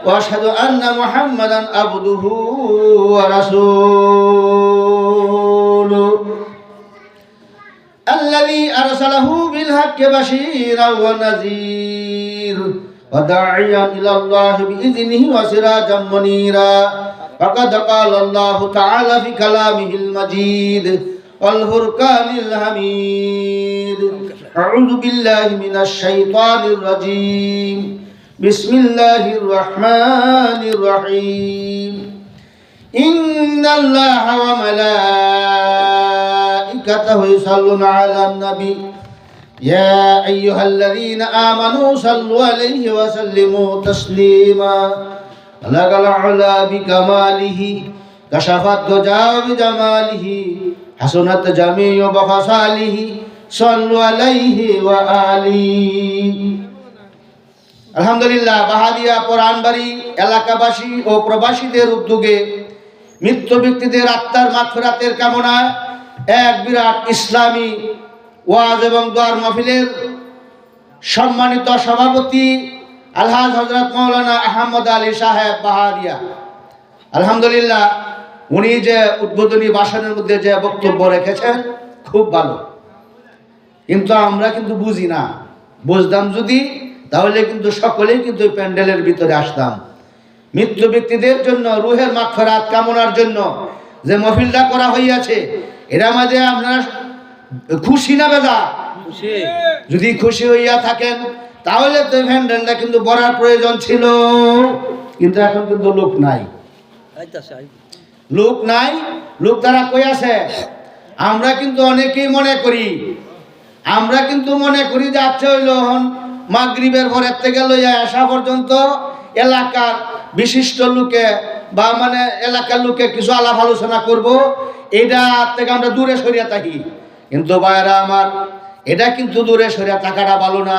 وأشهد أن محمدا عبده ورسوله الذي أرسله بالحق بشيرا ونذير وداعيا إلى الله بإذنه وسراجا منيرا فقد قال الله تعالى في كلامه المجيد والفرقان الحميد أعوذ بالله من الشيطان الرجيم بسم الله الرحمن الرحيم إن الله وملائكته يصلون على النبي يا أيها الذين آمنوا صلوا عليه وسلموا تسليما بلغ العلا بكماله كشف الدجى بجماله حسنت جميع بخصاله صلوا عليه وآله আলহামদুলিল্লাহ। বাহাদিয়া কোরআনবাড়ি এলাকাবাসী ও প্রবাসীদের উদ্যোগে মৃত ব্যক্তিদের আত্মার মাগফিরাতের কামনায় এক বিরাট ইসলামী ওয়াজ এবং দোয়ার মাহফিলের সম্মানিত সভাপতি আলহাজ হযরত মাওলানা আহমদ আলী সাহেব বাহাদিয়া, আলহামদুলিল্লাহ, উনি যে উদ্বোধনী ভাষণের মধ্যে যে বক্তব্য রেখেছেন খুব ভালো, কিন্তু আমরা কিন্তু বুঝি না। বুঝতাম যদি তাহলে কিন্তু সকলেই কিন্তু প্যান্ডেলের ভিতরে আসতাম। মৃত্যু ব্যক্তিদের জন্য রুহের মাগফিরাত কামনার জন্য যে মাহফিলটা করা হইয়াছে, এর মাঝে আপনারা খুশি না বেজা? যদি খুশি হইয়া থাকেন তাহলে তো প্যান্ডেলটা কিন্তু বড়ার প্রয়োজন ছিল, কিন্তু এখন কিন্তু লোক নাই। লোক নাই, লোক তারা কই আছে? আমরা কিন্তু অনেকেই মনে করি যে আচ্ছা হইল মাগরিবের পরের থেকে লইয়া আসা পর্যন্ত এলাকার বিশিষ্ট লোকে বা মানে এলাকার লোকে কিছু আলাপ আলোচনা করব, এটা থেকে আমরা দূরে সরিয়ে থাকি। কিন্তু ভাইরা আমার, এটা কিন্তু দূরে সরিয়ে থাকাটা ভালো না।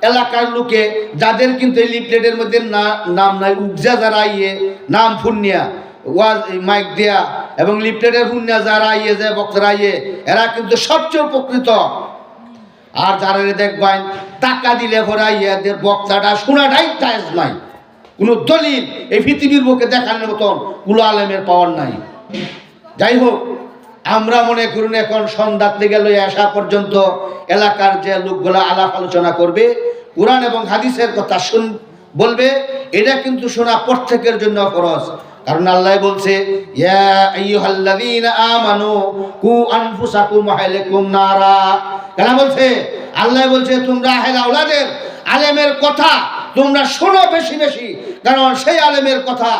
এলাকার লোকে যাদের কিন্তু এই লিফলেটের মধ্যে নাম নাই, উপজা যারা ইয়ে নাম ফুনিয়া ওয়াজ মাইক দেয়া এবং লিফলেটের ফুনিয়া যারা ইয়ে যে বক্তারা ইয়ে, এরা কিন্তু সবচেয়ে উপকৃত। আর যারা দেখবেন টাকা দিলে ভরা ইয়াদের বক্তাটা শোনাটাই জায়েজ নাই, কোনো দলিল এই পৃথিবীর বুকে দেখানোর মতন কোনো আলেমের পাওয়ার নাই। যাই হোক, আমরা মনে করুন এখন সন্ধ্যার থেকে লইয়া আসা পর্যন্ত এলাকার যে লোকগুলা আলাপ আলোচনা করবে, কোরআন এবং হাদিসের কথা বলবে, এটা কিন্তু শোনা প্রত্যেকের জন্য ফরজ। কারণ আল্লাহ বলছে ইয়া আইয়ুহাল্লাযীনা আমানু কু আনফুসাকুম ওয়া আহলিকুম নারা। কেন বলছে? আল্লাহ বলছে তোমরা আহলে আওলাদের আলেমের কথা তোমরা শোনো বেশি বেশি, কারণ সেই আলেমের কথা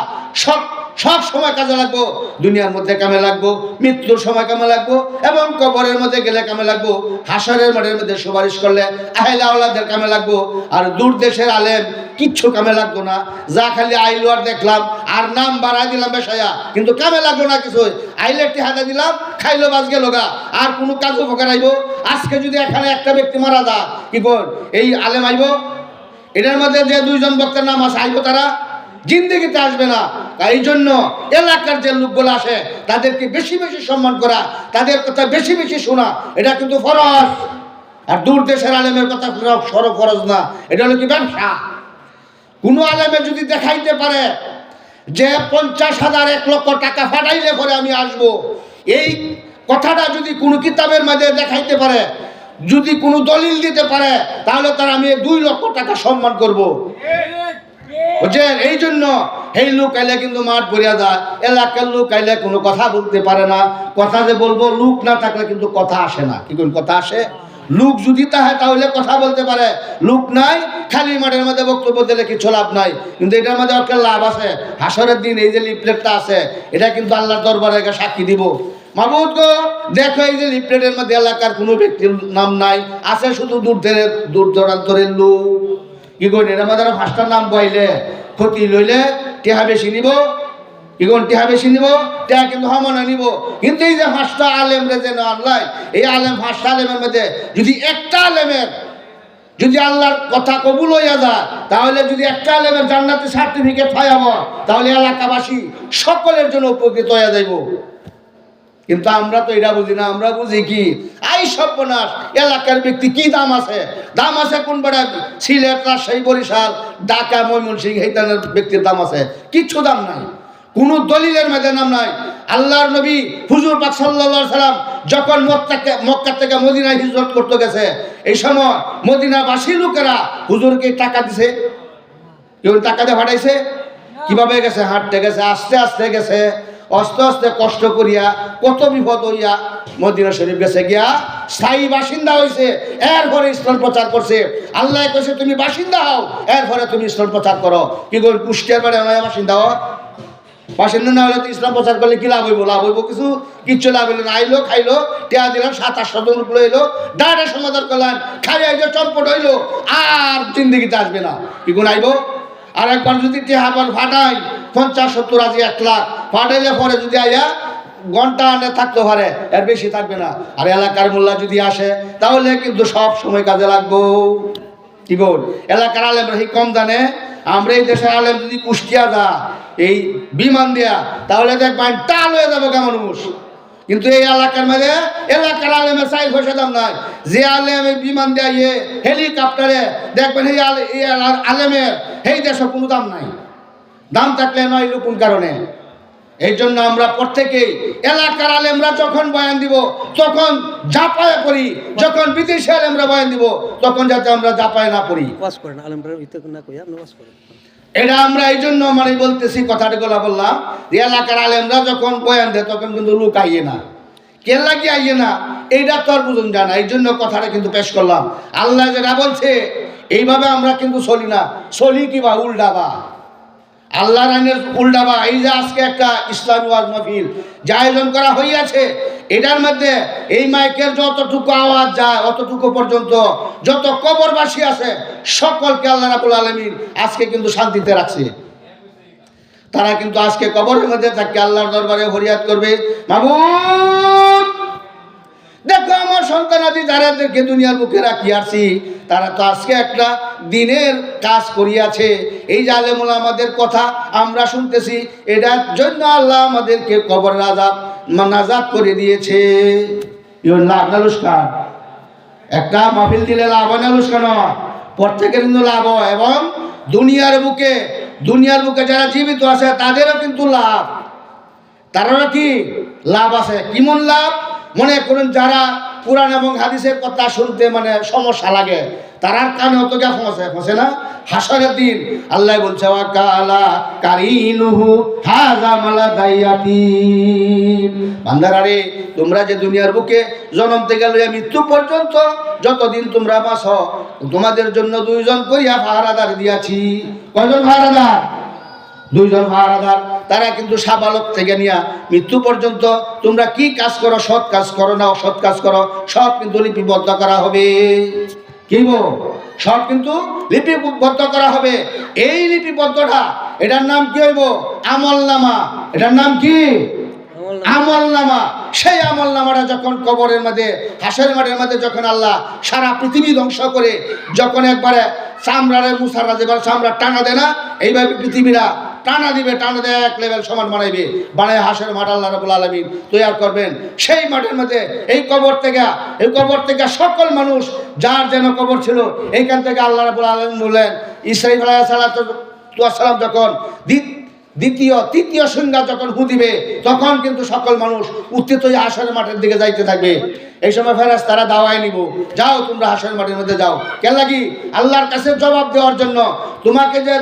সব সময় কাজে লাগবো। দুনিয়ার মধ্যে কামে লাগবো, মৃত্যুর সময় কামে লাগবো, এবং কবরের মধ্যে গেলে কামে লাগবো, হাসরের মাঠের মধ্যে সুপারিশ করলে আহলে আওলাদের কামে লাগবো। আর দূর দেশের আলেম কিচ্ছু কামে লাগতো না, যা খালি আইলো আর দেখলাম আর নাম বাড়াই দিলাম বেশায়া, কিন্তু কামে লাগবো না কিছু। আইলে একটি হাতে দিলাম, খাইলো বাজ গেল গা, আর কোনো কাজ উপকার আইব? আজকে যদি এখানে একটা ব্যক্তি মারা যায়, কি কর এই আলেম আইব? এটার মধ্যে যে দুইজন বক্তার নাম আছে, আইব তারা? জিন্দেগিতে আসবে না। এই জন্য এলাকার যে লোকগুলো আসে তাদেরকে বেশি বেশি সম্মান করা, তাদের কথা বেশি বেশি শোনা, এটা কিন্তু ফরজ। আর দূর দেশের আলেমের কথা সরব ফরজ না, এটা হলো কি ব্যবসা। কোনো আলেমে যদি দেখাইতে পারে যে 50,000 1 লক্ষ টাকা ফাটাইলে পরে আমি আসবো, এই কথাটা যদি কোনো কিতাবের মধ্যে দেখাইতে পারে, যদি কোনো দলিল দিতে পারে, তাহলে তার আমি 2 লক্ষ টাকা সম্মান করব। বুঝছেন? এই জন্য এই লোক আইলে কিন্তু মাঠ ভরিয়া যায়, এলাকার লোক আইলে কোনো কথা বলতে পারে না। কথা যে বলবো, লোক না থাকলে কিন্তু কথা আসে না। কি কোন কথা আসে? লোক যদি তাহে তাহলে কথা বলতে পারে, লোক নাই, খালি মাঠের মধ্যে বক্তব্য দিলে কিছু লাভ নাই। কিন্তু এটার মধ্যে একটা লাভ আছে, হাসরের দিন এই যে লিফলেটটা আছে, এটা কিন্তু আল্লাহর দরবারে সাক্ষী দিব। মাহবুদ গো দেখো, এই যে লিফলেটের মধ্যে এলাকার কোনো ব্যক্তির নাম নাই, আছে শুধু দূর দূরান্তরের লোক। কি করেন? এর মধ্যে 5টা নাম বইলে ক্ষতি লইলে টেহা বেশি নিব। কি কোন টেহা বেশি নিব? টেহা কিন্তু সমানে নিব। কিন্তু এই যে 5টা আলেম রে যে আল্লাহ, এই আলেম 5টা আলেমের মধ্যে যদি একটা আলেমের যদি আল্লাহর কথা কবুল হইয়া যায়, তাহলে যদি একটা আলেমের জান্নাতের সার্টিফিকেট পাইব, তাহলে এলাকাবাসী সকলের জন্য উপকৃত হইয়া যাইব। কিন্তু আমরা তো এটা বুঝি না। আমরা বুঝি কি, আই সর্বনাশ, এলাকার ব্যক্তি কি দাম আছে? দাম আছে কোন বেড়া? সিলেট, রাজশাহী, বরিশাল, ঢাকা, ময়মনসিংহ এই ধরনের ব্যক্তির দাম আছে? কিচ্ছু দাম নাই, কোনো দলিলের মধ্যে নাম নাই। আল্লাহর নবী হুজুর পাক সাল্লাল্লাহু আলাইহি সাল্লাম যখন মক্কা থেকে মদিনায় হিজরত করতে গেছে, এই সময় মদিনাবাসী লোকেরা হুজুরকে টাকা দিছে? কেউ টাকা দিয়ে পাঠাইছে? কিভাবে গেছে? হাঁটতে গেছে, আস্তে আস্তে গেছে, আস্তে আস্তে কষ্ট করিয়া, কত বিপদ হইয়া মদিনা শরীফ গেছে, গিয়া স্থায়ী বাসিন্দা হয়েছে। এরপরে ইসলাম প্রচার করছে। আল্লাহ কইছে তুমি বাসিন্দা হও, এরপরে তুমি ইসলাম প্রচার করো। কি করে কুষ্টিয়ার বাড়ি বাসিন্দা হও? বাসিন্দা না হলে তো ইসলাম প্রচার করলে কি লাভ হইব? লাভ হইব কিছু? কিচ্ছু লাভ হইল না। আইলো, খাইলো, টেয়া দিলাম, 7-8 জন উপরে এলো, ডাঁড়ে সমাধান করলেন, খাই আইলো, চম্পট হইলো, আর জিন্দিগিতে আসবে না। কি গুণ আইব? আর একবার যদি টেহা ফাটাই 50-70 আজি 1 লাখ ফাটাইলে পরে যদি আইয়া ঘন্টা আনে থাকতে পারে, এর বেশি থাকবে না। আর এলাকার মোল্লা যদি আসে তাহলে কিন্তু সব সময় কাজে লাগবো। কি বল? এলাকার আলেমরা কম জানে। আমরা এই দেশের আলেম যদি কুষ্টিয়া যা এই বিমান দেয়া, তাহলে দেখবেন টাল হয়ে যাবে কেমন মানুষ। কিন্তু এই এলাকার মধ্যে এলাকার আলেমের 4 পয়সা দাম নাই। যে আলেম এই বিমান দেয় হেলিকপ্টারে, দেখবেন এই আলেমের এই দেশে কোনো দাম নাই। দাম থাকলে নয় কোন কারণে? এই জন্য আমরা প্রত্যেকেই এলাকার আলেমরা যখন বয়ান দিব তখন জাপায় পড়ি, যখন বিদেশি আলেমরা বয়ান দিব তখন যাতে আমরা জাপায় না পড়ি। এটা আমরা এই জন্য মানে বলতেছি, কথাটা গলা বললাম, এলাকার আলেমরা যখন বয়ান দেয় তখন কিন্তু লোক আইয়ে না। কে লাগে আইয়ে না এইটা তো আর বুঝুন জানা। এই জন্য কথাটা কিন্তু পেশ করলাম। আল্লাহ যেটা বলছে এইভাবে আমরা কিন্তু চলি না। চলি কি বা উল্টাবা, আল্লাহর আইনের উল্টাবা। এই যে আজকে একটা ইসলামী ওয়াজ মাহফিল যে আয়োজন করা হইয়াছে, এটার মধ্যে এই মাইকের যতটুকু আওয়াজ যায় অতটুকু পর্যন্ত যত কবরবাসী আছে সকলকে আল্লাহ রাব্বুল আলামিন আজকে কিন্তু শান্তিতে রাখছে। তারা কিন্তু আজকে কবরের মধ্যে থাকে আল্লাহর দরবারে ফরিয়াদ করবে, মাবুদ দেখো আমার সন্তানাদি যারাদেরকে দুনিয়ার বুকে রাখি আসছি, তারা তো আজকে একটা দিনের কাজ করিয়াছে। এই যে আলেম ওলামাদের কথা আমরা শুনতেছি, এটার জন্য আল্লাহ আমাদেরকে কবরের আযাব নাজাত করে দিয়েছে। লাভ না লুস্কান? একটা মাহফিল দিলে লাভ হয় না লুস্কান? প্রত্যেকের কিন্তু লাভ হয়। এবং দুনিয়ার বুকে যারা জীবিত আছে তাদেরও কিন্তু লাভ। তারাও কি লাভ আছে? কিমন লাভ? মনে করুন যারা কুরআন এবং হাদিসের কথা শুনতে মানে সমস্যা লাগে, তারার কানে অত যা ফসে না। হাসরের দিন আল্লাহ বলছে ওয়াকালা কারিনুহু হাযা মালাদায়াতিন, বান্দারা রে তোমরা যে দুনিয়ার বুকে জন্ম থেকে লইয়া মৃত্যু পর্যন্ত যতদিন তোমরা বাঁচো তোমাদের জন্য 2 জন করিয়া পাহারাদার দিয়াছি। কয়জন পাহারাদার? 2 জন পাহারাদার। তারা কিন্তু সাবালক থেকে নিয়া মৃত্যু পর্যন্ত তোমরা কি কাজ করো, সৎ কাজ করো না অসৎ কাজ করো, সব কিন্তু লিপিবদ্ধ করা হবে। কি বল? সব কিন্তু লিপিবদ্ধ করা হবে। এই লিপিবদ্ধটা এটার নাম কি হইব? আমলনামা। এটার নাম কি? আমলনামা। সেই আমলনামাটা যখন কবরের মধ্যে হাসরের মাঠের মধ্যে যখন আল্লাহ সারা পৃথিবী ধ্বংস করে যখন একবারে চামড়ারে মুসারা যেবার চামড়া টানা দেয় না, এইভাবে পৃথিবীরা টানা দিবে, টানা দেয় এক লেভেল সমান বানাইবে, বানায় হাসের মাঠ আল্লাহ রাব্বুল আলামিন তৈরি করবেন। সেই মাঠের মধ্যে এই কবর থেকে সকল মানুষ যার যেন কবর ছিল এইখান থেকে আল্লাহ রাব্বুল আলামিন বললেন ইসরাঈল আলাইহিস সালাম যখন তৃতীয় সংজ্ঞা যখন দিবে তখন কিন্তু সকল মানুষ উত্থিত হয়ে হাসরের মাঠের দিকে যাইতে থাকবে। এই সময় ফেরেশতারা দাওয়ায় নিব, যাও তোমরা হাসরের মাঠের মধ্যে যাও। কেন লাগি? আল্লাহর কাছে জবাব দেওয়ার জন্য। তোমাকে যে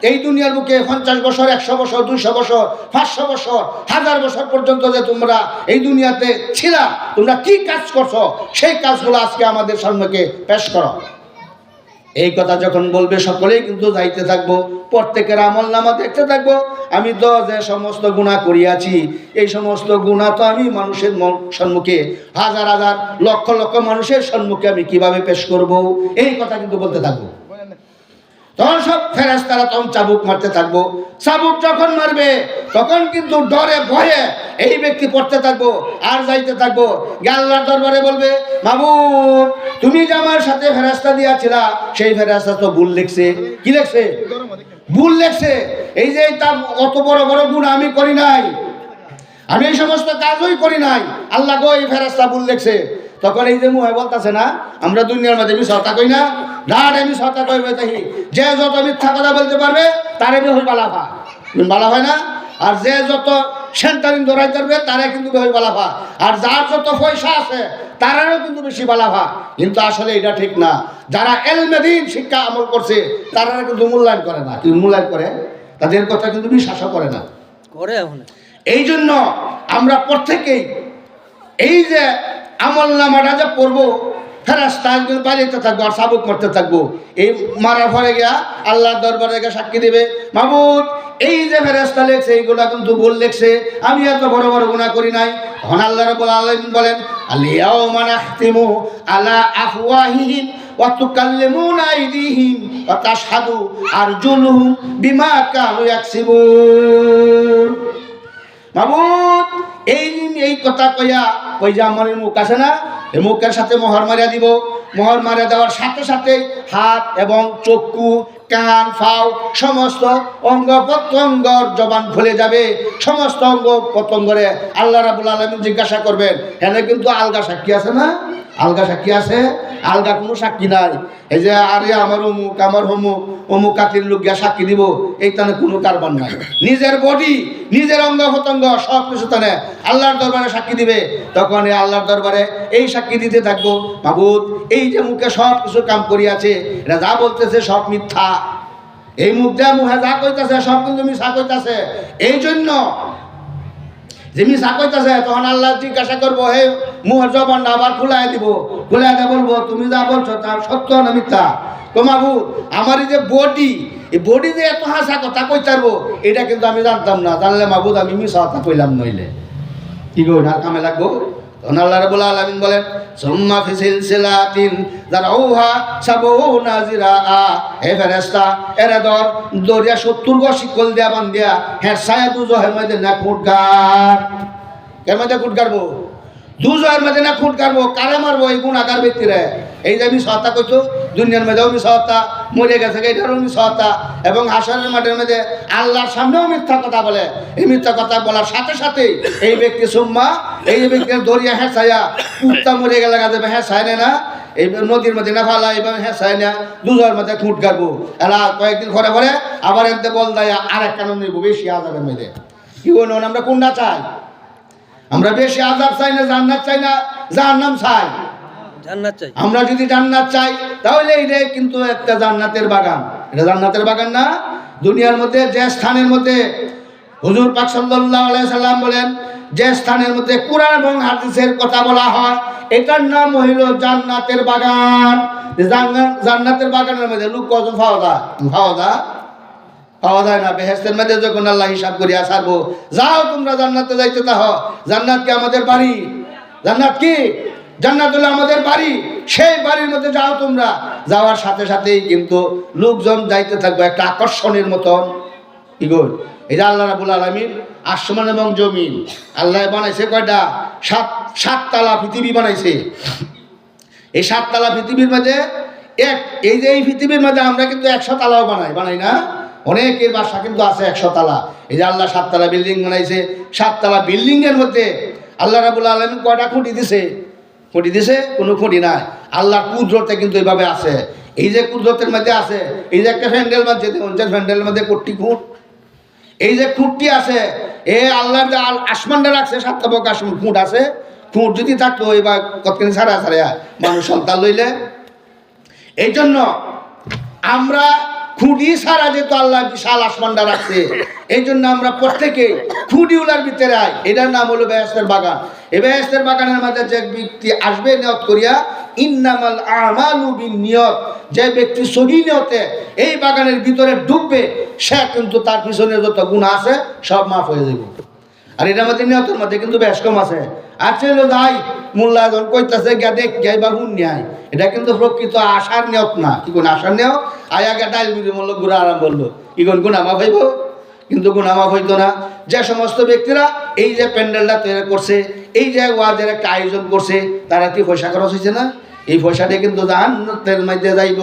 এই দুনিয়ার বুকে 50 বছর, 100 বছর, 200 বছর, 500 বছর, 1000 বছর পর্যন্ত যে তোমরা এই দুনিয়াতে ছিলা, তোমরা কি কাজ করছো সেই কাজগুলো আজকে আমাদের সামনে পেশ করো। এই কথা যখন বলবে সকলেই কিন্তু যাইতে থাকবো, প্রত্যেকের আমলনামা দেখতে থাকবো। আমি তো যে সমস্ত গুনাহ করিয়াছি এই সমস্ত গুনাহ তো আমি মানুষের সম্মুখে, হাজার হাজার লক্ষ লক্ষ মানুষের সম্মুখে আমি কিভাবে পেশ করব, এই কথা কিন্তু বলতে থাকবো। তখন সব ফেরেশতারা তখন চাবুক মারতে থাকবো। চাবুক যখন মারবে তখন কিন্তু ডরে ভয়ে এই ব্যক্তি পড়তে থাকবো আর যাইতে থাকবো। আল্লাহর দরবারে বলবে, মাবুদ তুমি যে আমার সাথে ফেরেশতা দিয়াছিলা সেই ফেরেশতা তো ভুল লিখছে। কি লিখছে? ভুল লিখছে। এই যে তার অত বড় বড় গুনাহ আমি করি নাই, আমি এই সমস্ত কাজই করি নাই, আল্লাহ গো এই ফেরেশতা ভুল দেখছে। তখন এই যে মুহে বলতেছে না, আমরা দুনিয়ার মধ্যে মিথ্যা কই না, ডাড়ে মিথ্যা কইবে তাই যে যত মিথ্যা কথা বলতে পারবে তারে বেহুশ বালাফা, বালা হয় না? আর যে যত সেন্টারিং ধরাই করবে তারা কিন্তু বেহুশ বালাফা, আর যার যত পয়সা আছে তারারও কিন্তু বেশি বালাফা। কিন্তু আসলে এটা ঠিক না। যারা এলমে দ্বীন শিক্ষা আমল করছে তারা কিন্তু মূল্যায়ন করে না, কিন্তু মূল্যায়ন করে তাদের কথা কিন্তু বিশ্বাসও করে না। এই জন্য আমরা প্রত্যেকেই এই যে আমল নামাটা যে পড়বো, ফেরেশতা বাড়িতে থাকবো আর সাবুক করতে থাকবো। এই মারার পরে গিয়া আল্লাহর দরবারে গিয়ে সাক্ষী দিবে, মাহবুব এই যে ফেরেশতা লেখছে এইগুলা কিন্তু ভুল লেখছে, আমি এত বড় বড় গুনাহ করি নাই। তখন আল্লাহ রাব্বুল আলামিন বলেন, আল-ইয়াওমা নাখতিমু আলা আফওয়াহিহিম ওয়া তুকাল্লিমুনা আইদিহিম ওয়া তাশহাদু আরজুলুহুম বিমা কানু ইয়াকসিবুন। মাহবুব এই কথা কইয়া ওই যে আমার মুখ আছে না, এই মুখের সাথে মোহর মারিয়া দিব। মোহর মারিয়া দেওয়ার সাথে সাথে হাত এবং চক্ষু, কান, ফাও সমস্ত অঙ্গ প্রত্যঙ্গর জবান খুলে যাবে। সমস্ত অঙ্গ প্রত্যঙ্গরে আল্লাহ রাব্বুল আলামিন জিজ্ঞাসা করবেন। এখানে কিন্তু আলগা সাক্ষী আছে না, আলগা সাক্ষী আছে, আলগা কোনো সাক্ষী নাই। এই যে আরে আমার অমুক আমার অমুক অমুক কাতির লোক গিয়া সাক্ষী দিব, এইখানে কোনো কারবার নাই। নিজের বডি, নিজের অঙ্গ প্রত্যঙ্গ সব কিছু তানে আল্লাহর দরবারে সাক্ষী দিবে। তখন এই আল্লাহর দরবারে এই সাক্ষী দিতে থাকবো, মাহবুব এই যে মুখে সব কিছু কাম করিয়াছে, এটা যা বলতেছে সব মিথ্যা। এই মুখ দেয়া মুখে যা কইতাছে সব কিন্তু মিথ্যা কইতাছে। এই জন্য যে মিথ্যা কইতাছে, তখন আল্লাহ জিজ্ঞাসা করবো, হে মুখের জবানটা আবার খুলাই দিব। খুলাই দিয়ে বলবো, তুমি যা বলছো তার সত্য না মিথ্যা? তো মাহবুব আমার এই যে বডি, এই বডি যে এত হাসা কথা কইতে পারবো এটা কিন্তু আমি জানতাম না। জানলে মাহবুব আমি মিথ্যা কথা কইলাম, নইলে কি গো না কামে লাগবো। তখন আল্লাহ রাব্বুল আলামিন বলেন, সুম্মা ফি সিলসিলাতিন যারউহা সাবউনা যিরাআ, হে ফেরেশতা এরা দরিয়া 70 গজ শিকল দিয়া বান্ধিয়া হেরসায়া দুজহের মধ্যে না খুঁটগার। এর মধ্যে খুঁটগারবো, দুজহের মধ্যে না খুঁটগারবো। কারে মারবো? এই গুণাগার ব্যক্তিরে। এই যে আমি সহতা কইছো, দুনিয়ার মধ্যেও আমি সহতা, মরে গেছে এটারও আমি সহতা, এবং হাসরের মাঠের মধ্যে আল্লাহর সামনেও মিথ্যা কথা বলে। এই মিথ্যা কথা বলার সাথে সাথে এই ব্যক্তি সুম্মা, এই ব্যক্তির দরিয়া হেঁচাইয়া কুত্তা মরে গেলে যাবে হেঁচায় না, এই নদীর মধ্যে না ফালা, এইভাবে হেঁচায় না দুজোর মধ্যে খুঁট গাড়বো। এরা কয়েকদিন ঘরে ঘরে আবার এতে বল দেয় আর এক কারণ নিব বেশি আজাবের মধ্যে। কি বলুন, আমরা কোনটা চাই? আমরা বেশি আজাব চাই না জান্নাত চাই না জাহান্নাম চাই? জান্নাত চাই। আমরা যদি জান্নাত চাই তাহলে এটা কিন্তু একটা জান্নাতের বাগান। এটা জান্নাতের বাগান না? দুনিয়ার মধ্যে যে স্থানের মধ্যে হুজুর পাক সাল্লাল্লাহু আলাইহি সাল্লাম বলেন, যে স্থানের মধ্যে কুরআন এবং হাদিসের কথা বলা হয় এটার নাম হইল জান্নাতের বাগান। জান্নাতের বাগানের মধ্যে লোক কত পাওয়া যায় না। বেহেশতের মধ্যে যখন আল্লাহ হিসাব করিয়া ছাড়বো, যাও তোমরা জান্নাতে যাইতে তাহ। জান্নাত কি আমাদের বাড়ি? জান্নাত কি? জান্নাত হলো আমাদের বাড়ি। সেই বাড়ির মধ্যে যাও তোমরা। যাওয়ার সাথে সাথেই কিন্তু লোকজন যাইতে থাকবে একটা আকর্ষণের মতন। কি গো, এটা আল্লাহ রাব্বুল আলামিন আসমান এবং জমিন আল্লাহ বানাইছে কয়টা? সাততলা পৃথিবী বানাইছে। এই 7 তলা পৃথিবীর মধ্যে এই যে এই পৃথিবীর মধ্যে আমরা কিন্তু 100 তলাও বানাই না। অনেকের বাসা কিন্তু আছে 100 তলা। এই যে আল্লাহ 7 তলা বিল্ডিং বানাইছে, 7 তলা বিল্ডিং এর মধ্যে আল্লাহ রাব্বুল আলামিন কয়টা খুঁটি দিছে? খুঁটি দিছে? কোনো খুঁটি নাই। আল্লাহর কুদরতে কিন্তু এইভাবে আছে। এই যে কুদরতের মধ্যে আছে, এই যে একটা ফ্যান্ডেল বাজছে, ফ্যান্ডেলের মধ্যে কোটি খুঁট, এই যে খুঁটটি আছে, এ আল্লাহর যে আসমানটা রাখছে 7টা বক আসমান খুঁট আছে। খুঁট যদি থাকতো এবার কতখানি ছাড়া মানুষ সন্তান লইলে। এই জন্য আমরা খুঁটি ছাড়া যেহেতু আল্লাহ বিশাল আসমানটা রাখছে, এই জন্য আমরা প্রত্যেকে খুঁটিউলার ভিতরে আই। এটার নাম হলো বেহেশতের বাগান। এই বেহেশতের বাগানের মধ্যে যে ব্যক্তি আসবে নিয়ত করিয়া, ইন্নামাল আমালু বিন্নিয়ত, যে ব্যক্তি সহি নিয়তে এই বাগানের ভিতরে ঢুকবে সে কিন্তু তার পিছনে যত গুনাহ আছে সব মাফ হয়ে যাবে। আর এটার মধ্যে নিয়তের মধ্যে কিন্তু বেশ কম আছে। আর চলো যাই মূল্যায়ন কইতাছে গিয়া দেখ যাই বা হুন নিয়াই, এটা কিন্তু প্রকৃত আশার নিয়ত না। কি কোন আশার নিয়ত? আয়া গা ডাইল বুঝে বললো গুড়া আরাম বললো, কি কোন গুণা মাফ হইব? কিন্তু গুণা মাফ হইতো না। যে সমস্ত ব্যক্তিরা এই যে প্যান্ডেলটা তৈরি করছে, এই যে ওয়াজের একটা আয়োজন করছে, তারা কি পয়সা খরচ হয়েছে না? এই পয়সাটা কিন্তু জান্নাতের মধ্যে যাইব।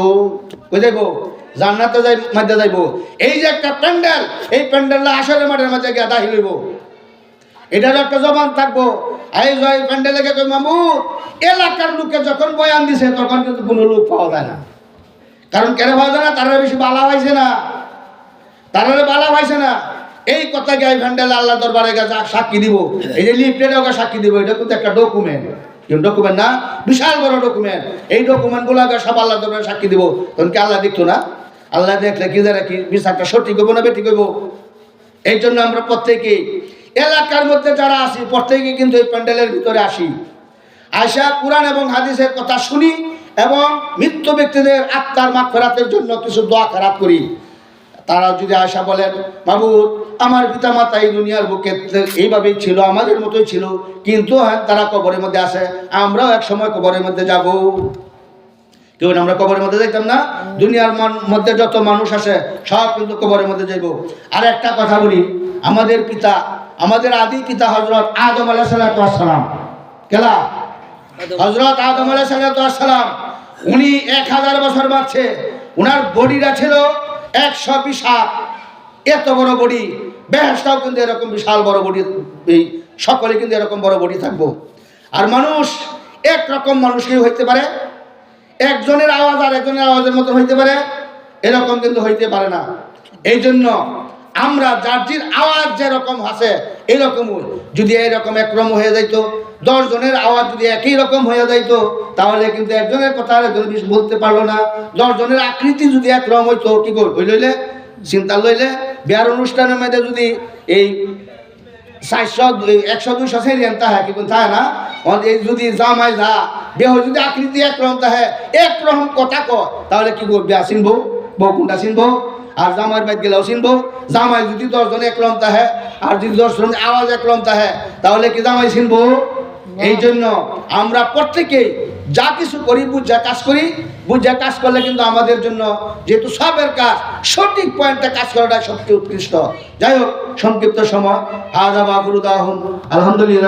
কই যাইব? জান্নাতে মধ্যে যাইব। এই যে একটা প্যান্ডেল, এই প্যান্ডেলটা আসরের মাঠের মধ্যে গিয়ে দাখিল হইব। এটার একটা জবান থাকবো। এই জয় প্যান্ডেলে গিয়ে কই মামু এলাকার লোকে যখন বয়ান দিছে তখন কিন্তু কোনো লোক পাওয়া যায় না। কারণ কেন পাওয়া যায় না? তারা বেশি বালা পাইছে না, তারা বালা পাইছে না। এই কথা গাই ভ্যান্ডেল আল্লাহ দরবারে গেছে সাক্ষী দিব। এই যে লিফটের ওকে সাক্ষী দিব, এটা কিন্তু একটা ডকুমেন্ট, ডকুমেন্ট না, বিশাল বড় ডকুমেন্ট। এই ডকুমেন্ট গুলাকে সব আল্লাহ দরবারে সাক্ষী দিব। তখন কি আল্লাহ দেখতো না? আল্লাহ দেখলে কি জানে কি বিচারটা সঠিক হইব না বেঠিক হইব? এই জন্য আমরা প্রত্যেকেই এলাকার মধ্যে যারা আসি প্রত্যেকেই কিন্তু এই প্যান্ডেলের ভিতরে আসি, আয়সা কোরআন এবং হাদিসের কথা শুনি এবং মৃত্যু ব্যক্তিদের আত্মার মাগফিরাতের জন্য কিছু দোয়া খারাপ করি। তারা যদি আয়সা বলেন মাবুদ আমার পিতা মাতা এই দুনিয়ার বুকে এইভাবেই ছিল, আমাদের মতোই ছিল, কিন্তু হ্যাঁ তারা কবরের মধ্যে আছে, আমরাও এক সময় কবরের মধ্যে যাব। কেউ আমরা কবরের মধ্যে যাইতাম না? দুনিয়ার মধ্যে যত মানুষ আছে সব কিন্তু কবরের মধ্যে যাইব। আর একটা কথা বলি, আমাদের পিতা, আমাদের আদি পিতা হযরত আদম আলাইহিস সালাম, কেলা হযরত আদম আলাইহিস সালাম, উনি 1000 বছর বাঁচছে। উনার বডিটা ছিল 120 হাত, এত বড় বডি। বেহেশতাও কিন্তু এরকম বিশাল বড় বডি, এই সকলে কিন্তু এরকম বড় বডি থাকবো। আর মানুষ একরকম মানুষকেই হইতে পারে, একজনের আওয়াজ আর একজনের আওয়াজের মতো হইতে পারে, এরকম কিন্তু হইতে পারে না। এই জন্য আমরা যার যার আওয়াজ যেরকম আছে এরকম, যদি এরকম একরকম হয়ে যাইতো, 10 জনের আওয়াজ যদি একই রকম হয়ে যাইতো, তাহলে কিন্তু একজনের কথা একজন বলতে পারলো না। 10 জনের আকৃতি যদি একরকম হইতো, কি কই লইলে চিন্তা লইলে বিয়ার অনুষ্ঠানের মধ্যে যদি এই 100-200 সেরিয়ান তাহে কি থাকে না, এই যদি জামাই যা বেহ যদি আকৃতি একরকম তাহে একরকম কথা কয়, তাহলে কি করবে? বিয়া চিনবো, বউ কোনটা চিনবো? আর জামাইয়ের বাইক গেলেও চিনবো। জামাই যদি 10 জন একরকম তাহে আর যদি 10 জন আওয়াজ একরকম তাহে, তাহলে কি জামাই চিনবো? এই জন্য আমরা প্রত্যেকেই যা কিছু করি বুঝা কাজ করি, বুঝা কাজ করলে কিন্তু আমাদের জন্য, যেহেতু সবের কাজ সঠিক পয়েন্টে কাজ করাটা সবচেয়ে উৎকৃষ্ট। যাই হোক, সংক্ষিপ্ত সময় আলহামদুলিল্লাহ।